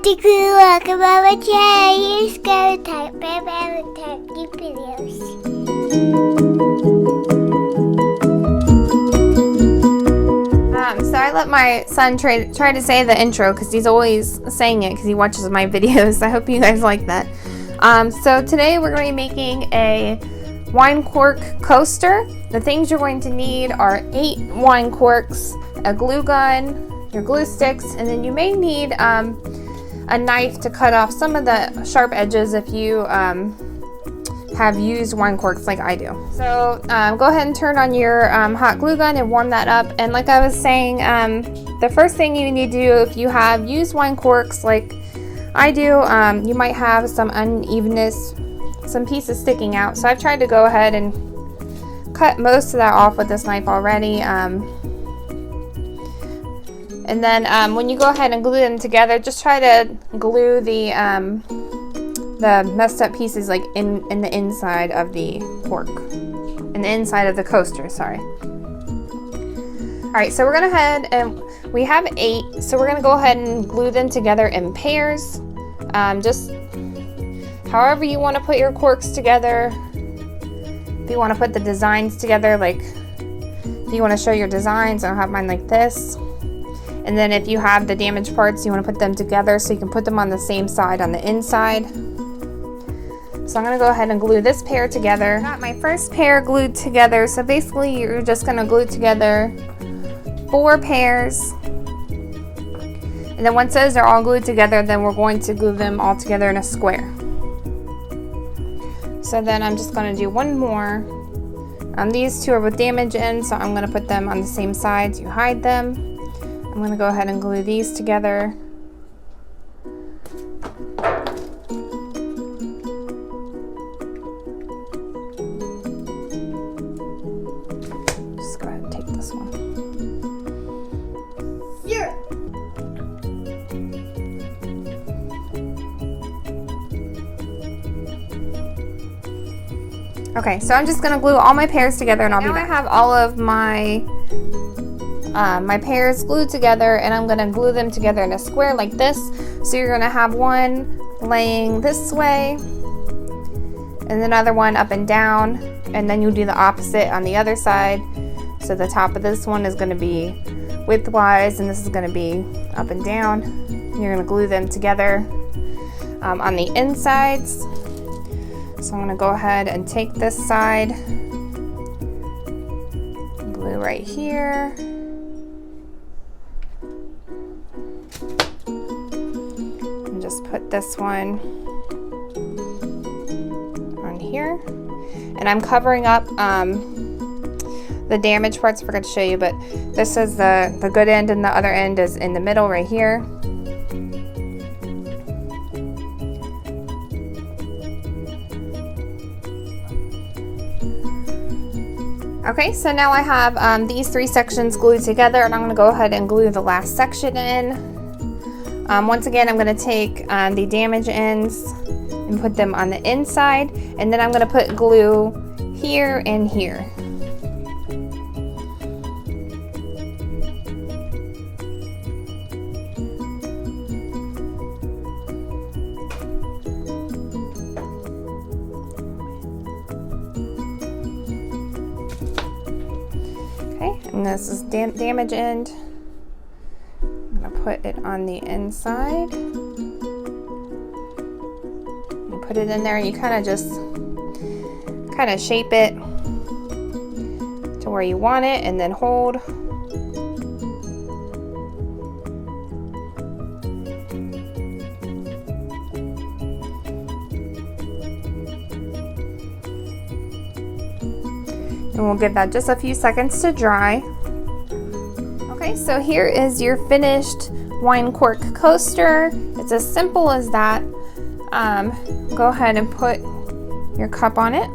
Crafty Crew, welcome over to Harry's Go Type videos. So I let my son try to say the intro because he's always saying it because he watches my videos. I hope you guys like that. So today we're going to be making a wine cork coaster. The things you're going to need are 8 wine corks, a glue gun, your glue sticks, and then you may need a knife to cut off some of the sharp edges if you have used wine corks like I do. So go ahead and turn on your hot glue gun and warm that up. And like I was saying, the first thing you need to do if you have used wine corks like I do, you might have some unevenness, some pieces sticking out. So I've tried to go ahead and cut most of that off with this knife already. And then when you go ahead and glue them together, just try to glue the messed up pieces like in the inside of the cork, in the inside of the coaster, sorry. Alright, so we're gonna head and we have 8, so we're gonna go ahead and glue them together in pairs. Just however you want to put your corks together. If you want to put the designs together, like if you want to show your designs, I'll have mine like this. And then if you have the damaged parts, you want to put them together so you can put them on the same side on the inside. So I'm going to go ahead and glue this pair together. I got my first pair glued together. So basically you're just going to glue together 4 pairs. And then once those are all glued together, then we're going to glue them all together in a square. So then I'm just going to do one more. These 2 are with damage in, so I'm going to put them on the same sides. You hide them. I'm going to go ahead and glue these together. Just go ahead and take this one. Yeah. Okay, so I'm just going to glue all my pairs together and I'll be back. Now I have all of my pairs glued together and I'm going to glue them together in a square like this. So you're going to have one laying this way and another one up and down, and then you'll do the opposite on the other side. So the top of this one is going to be widthwise and this is going to be up and down. You're going to glue them together on the insides. So I'm going to go ahead and take this side, glue right here. Just put this one on here, and I'm covering up the damaged parts. I forgot to show you, but this is the good end and the other end is in the middle right here. Okay, so now I have these 3 sections glued together, and I'm going to go ahead and glue the last section in. Once again, I'm going to take the damage ends and put them on the inside, and then I'm going to put glue here and here. Okay, and this is damage end. Put it on the inside. You put it in there and you kind of just shape it to where you want it and then hold. And we'll give that just a few seconds to dry. Okay, so here is your finished wine cork coaster. It's as simple as that. Go ahead and put your cup on it.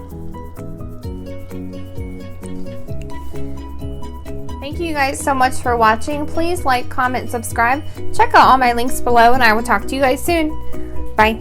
Thank you guys so much for watching. Please like, comment, subscribe. Check out all my links below, and I will talk to you guys soon. Bye.